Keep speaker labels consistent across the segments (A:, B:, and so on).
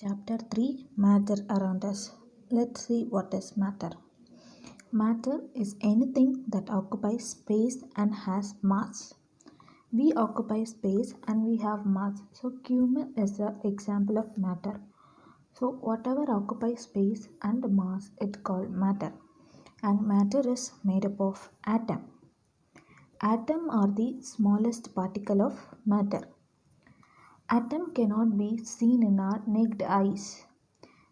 A: Chapter 3 Matter Around Us. Let's see what is matter. Matter is anything that occupies space and has mass. We occupy space and we have mass. So, human is an example of matter. So, whatever occupies space and mass, it's called matter. And matter is made up of atom. Atom are the smallest particle of matter. Atom cannot be seen in our naked eyes,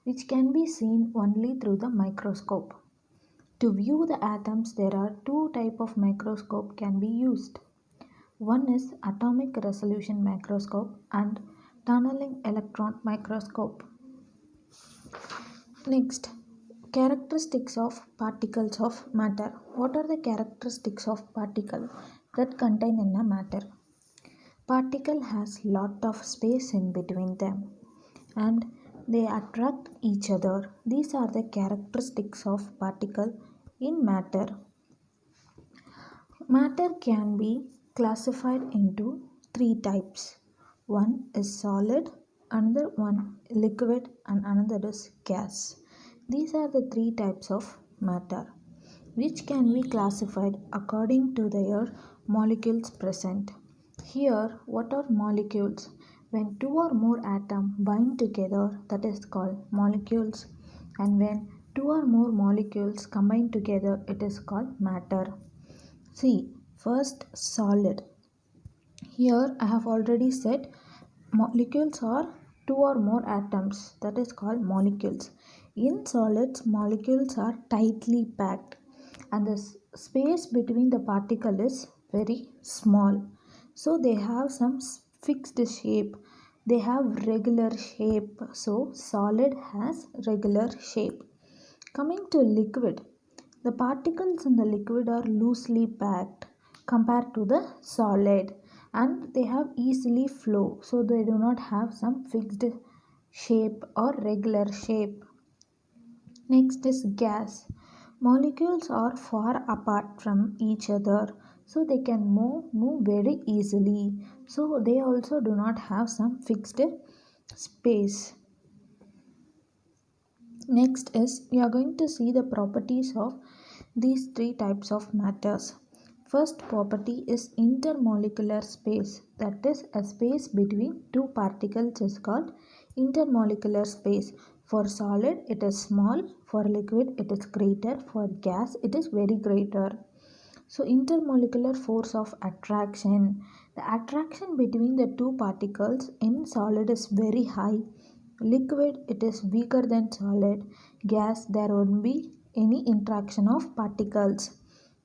A: which can be seen only through the microscope. To view the atoms, there are two types of microscope can be used. One is atomic resolution microscope and tunneling electron microscope. Next, characteristics of particles of matter. What are the characteristics of particle that contain in a matter? Particle has lot of space in between them and they attract each other. These are the characteristics of particle in matter. Matter can be classified into three types. One is solid, another one liquid, and another is gas. These are the three types of matter, which can be classified according to their molecules present. Here, what are molecules? When two or more atoms bind together, that is called molecules, and when two or more molecules combine together, it is called matter. See, first solid. Here I have already said molecules are two or more atoms, that is called molecules. In solids, molecules are tightly packed and the space between the particle is very small. So they have some fixed shape. They have regular shape. So solid has regular shape. Coming to liquid, the particles in the liquid are loosely packed compared to the solid and they have easily flow, so they do not have some fixed shape or regular shape. Next is gas. Molecules are far apart from each other, so they can move very easily, so they also do not have some fixed space. Next is we are going to see the properties of these three types of matters. First property is intermolecular space, that is a space between two particles is called intermolecular space. For solid it is small, for liquid it is greater, for gas it is very greater. So intermolecular force of attraction. The attraction between the two particles in solid is very high. Liquid it is weaker than solid. Gas there won't be any interaction of particles.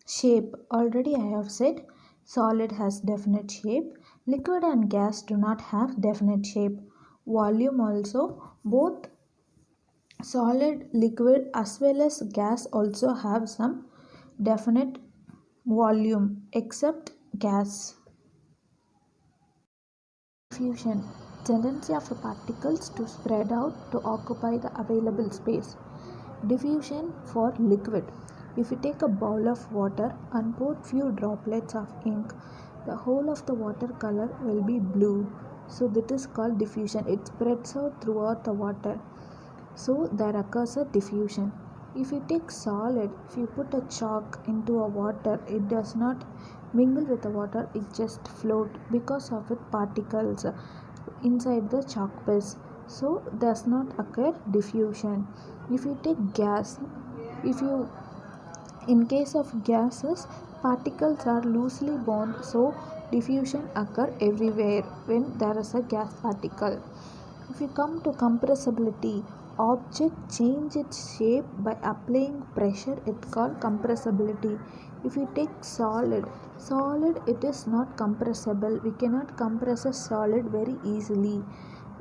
A: Shape already I have said solid has definite shape. Liquid and gas do not have definite shape. Volume also, both solid, liquid as well as gas also have some definite volume except gas. Diffusion, tendency of the particles to spread out to occupy the available space. Diffusion for liquid. If you take a bowl of water and pour few droplets of ink, the whole of the water color will be blue. So that is called diffusion. It spreads out throughout the water. So there occurs a diffusion. If you take solid, if you put a chalk into a water, it does not mingle with the water, it just float because of its particles inside the chalk piece. So does not occur diffusion. If you take gas, if you in case of gases, particles are loosely bound, so diffusion occur everywhere when there is a gas particle. If you come to compressibility, object change its shape by applying pressure, it's called compressibility. If you take solid it is not compressible. We cannot compress a solid very easily.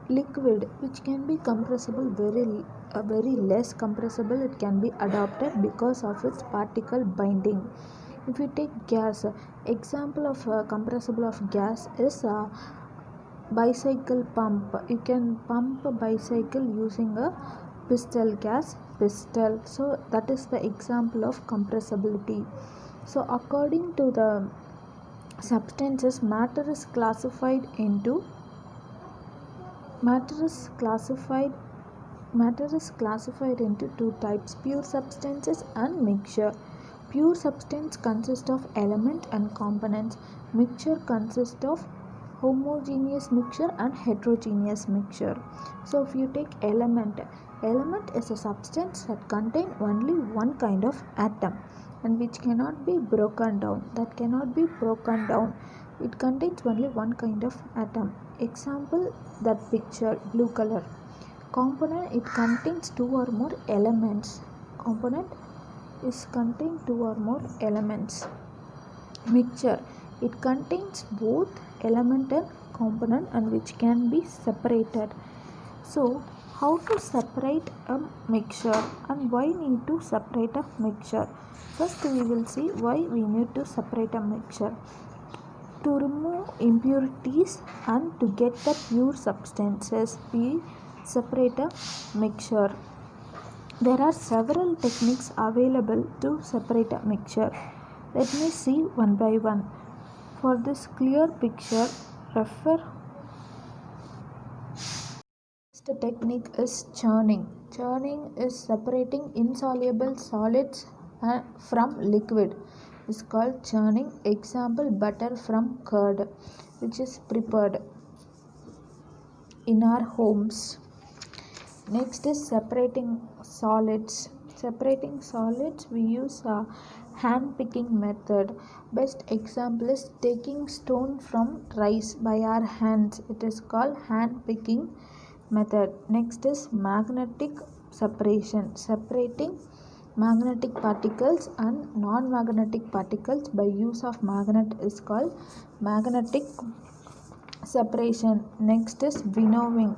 A: Liquid, which can be compressible very less compressible, it can be adopted because of its particle binding. If you take gas, example of compressible of gas is bicycle pump. You can pump a bicycle using a pistol. So that is the example of compressibility. So according to the substances, matter is classified Matter is classified into two types: pure substances and mixture. Pure substance consists of element and components. Mixture consists of homogeneous mixture and heterogeneous mixture. So if you take element is a substance that contain only one kind of atom and which cannot be broken down. It contains only one kind of atom. Example, that picture, blue color. Component, it contains two or more elements. Component is contain two or more elements. Mixture, it contains both element and component and which can be separated. So how to separate a mixture and why need to separate a mixture? First we will see why we need to separate a mixture. To remove impurities and to get the pure substances, we separate a mixture. There are several techniques available to separate a mixture. Let me see one by one. For this clear picture, refer. The technique is churning. Churning is separating insoluble solids from liquid. It's called churning. Example, butter from curd, which is prepared in our homes. Next is separating solids. Separating solids, we use a hand picking method. Best example is taking stone from rice by our hands. It is called hand picking method. Next is magnetic separation. Separating magnetic particles and non-magnetic particles by use of magnet is called magnetic separation. Next is winnowing.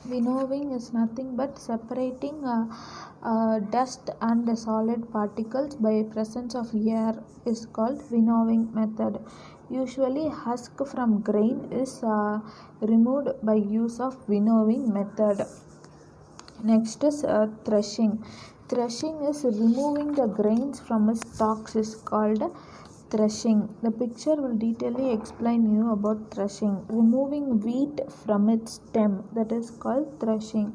A: Winnowing is nothing but separating dust and the solid particles by presence of air is called winnowing method. Usually husk from grain is removed by use of winnowing method. Next is threshing. Threshing is removing the grains from its stalks is called threshing. The picture will detailedly explain you about threshing. Removing wheat from its stem, that is called threshing.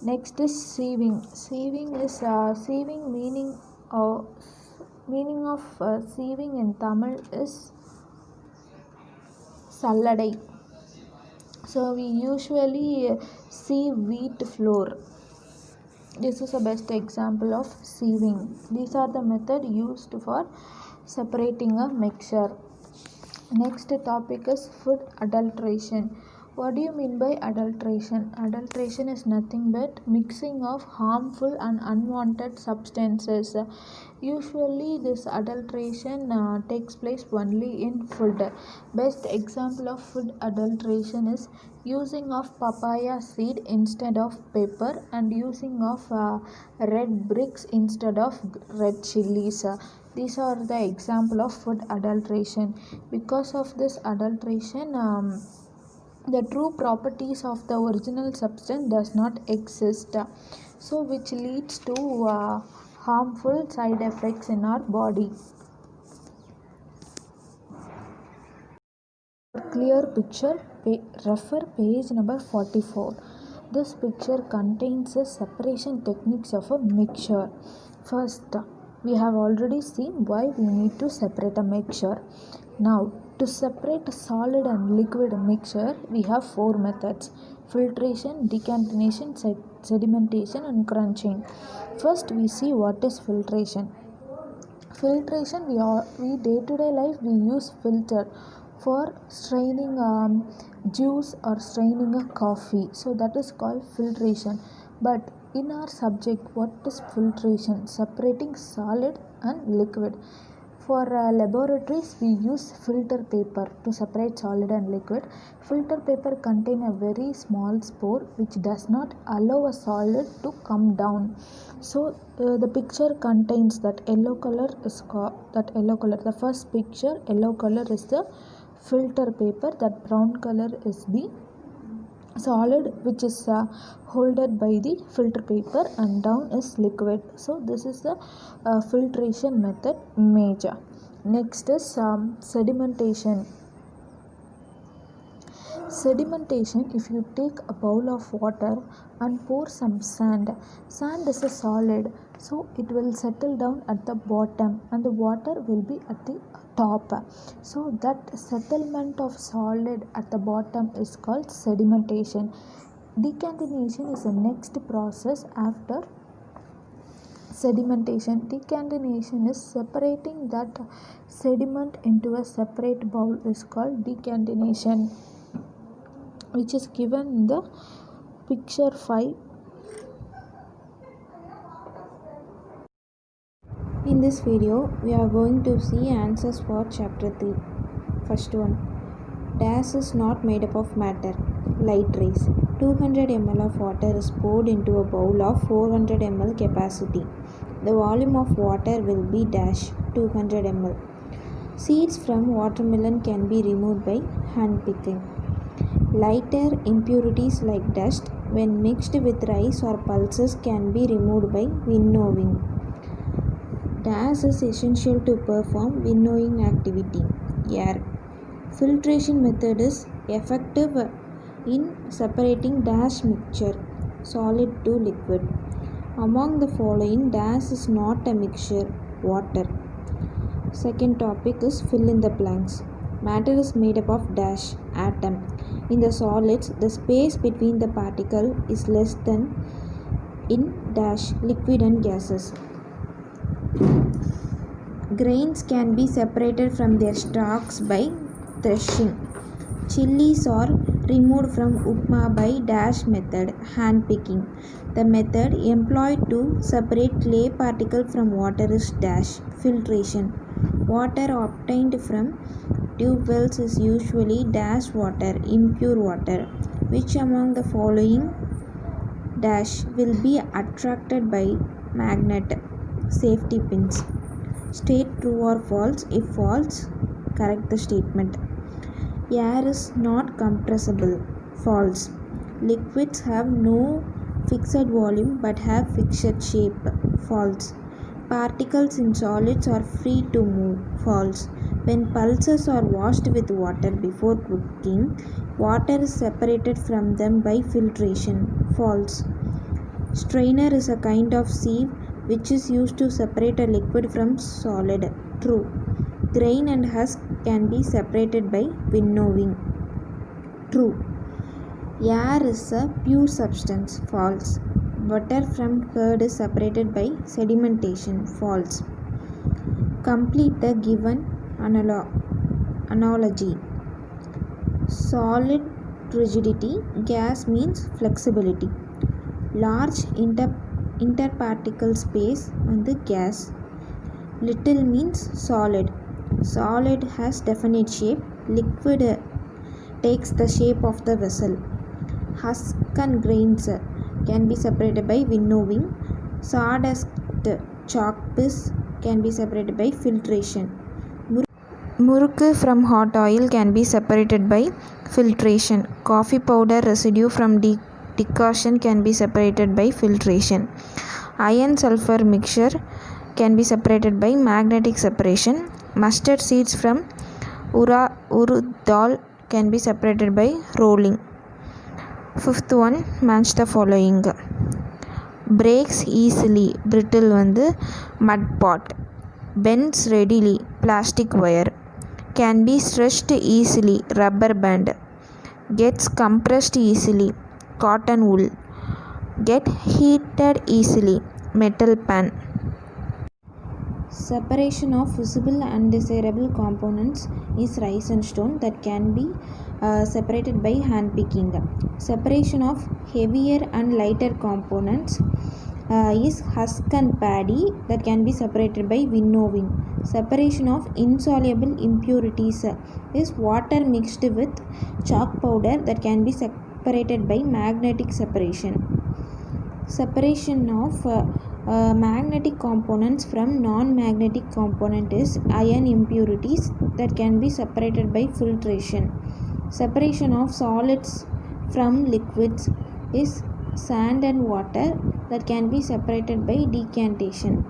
A: Next is sieving. Sieving is meaning of sieving in Tamil is salladai. So we usually sieve wheat flour. This is the best example of sieving. These are the method used for separating a mixture. Next topic is food adulteration. What do you mean by adulteration? Adulteration is nothing but mixing of harmful and unwanted substances. Usually this adulteration takes place only in food. Best example of food adulteration is using of papaya seed instead of pepper and using of red bricks instead of red chilies. These are the example of food adulteration. Because of this adulteration, the true properties of the original substance does not exist, so which leads to harmful side effects in our body. Clear picture, refer page number 44. This picture contains the separation techniques of a mixture. First, we have already seen why we need to separate a mixture. Now, to separate a solid and liquid mixture, we have four methods: filtration, decontamination, sedimentation and crunching. First, we see what is filtration. Filtration, we day to day life we use filter for straining juice or straining a coffee, so that is called filtration. But in our subject, what is filtration? Separating solid and liquid. For laboratories, we use filter paper to separate solid and liquid. Filter paper contain a very small spore which does not allow a solid to come down. So the picture contains that yellow color is the first picture, yellow color is the filter paper, that brown color is the solid which is holded by the filter paper, and down is liquid. So this is the filtration method major. Next is sedimentation. Sedimentation, if you take a bowl of water and pour some sand, sand is a solid, so it will settle down at the bottom and the water will be at the top. So that settlement of solid at the bottom is called sedimentation. Decantination is the next process after sedimentation. Decantination is separating that sediment into a separate bowl is called decantination, which is given in the picture 5.
B: In this video, we are going to see answers for chapter 3. First one. Dash is not made up of matter. Light rays. 200 ml of water is poured into a bowl of 400 ml capacity. The volume of water will be dash 200 ml. Seeds from watermelon can be removed by hand picking. Lighter impurities like dust, when mixed with rice or pulses, can be removed by winnowing. Dash is essential to perform winnowing activity. Air. Filtration method is effective in separating dash mixture, solid to liquid. Among the following, dash is not a mixture, water. Second topic is fill in the blanks. Matter is made up of dash, atom. In the solids, the space between the particle is less than in dash, liquid and gases. Grains can be separated from their stalks by threshing. Chilies are removed from upma by dash method, hand picking. The method employed to separate clay particle from water is dash, filtration. Water obtained from tube wells is usually dash water, impure water. Which among the following dash will be attracted by magnet? Safety pins. State true or false. If false, correct the statement. Air is not compressible. False. Liquids have no fixed volume but have fixed shape. False. Particles in solids are free to move. False. When pulses are washed with water before cooking, water is separated from them by filtration. False. Strainer is a kind of sieve which is used to separate a liquid from solid. True. Grain and husk can be separated by winnowing. True. Air is a pure substance. False. Butter from curd is separated by sedimentation. False. Complete the given analogy. Solid rigidity, gas means flexibility. Large interparticle space on the gas. Little means solid. Solid has definite shape. Liquid takes the shape of the vessel. Husk and grains can be separated by winnowing. Sawdust, chalk piece can be separated by filtration. Murukku from hot oil can be separated by filtration. Coffee powder residue from decoction can be separated by filtration. Iron sulfur mixture can be separated by magnetic separation. Mustard seeds from urud dal can be separated by rolling. Fifth one, match the following. Breaks easily, brittle mud pot. Bends readily, plastic wire. Can be stretched easily, rubber band. Gets compressed easily, cotton wool. Get heated easily, metal pan. Separation of visible and undesirable components is rice and stone that can be separated by hand picking. Separation of heavier and lighter components is husk and paddy that can be separated by winnowing. Separation of insoluble impurities is water mixed with chalk powder that can be separated by magnetic separation. Separation of magnetic components from non-magnetic component is iron impurities that can be separated by filtration. Separation of solids from liquids is sand and water that can be separated by decantation.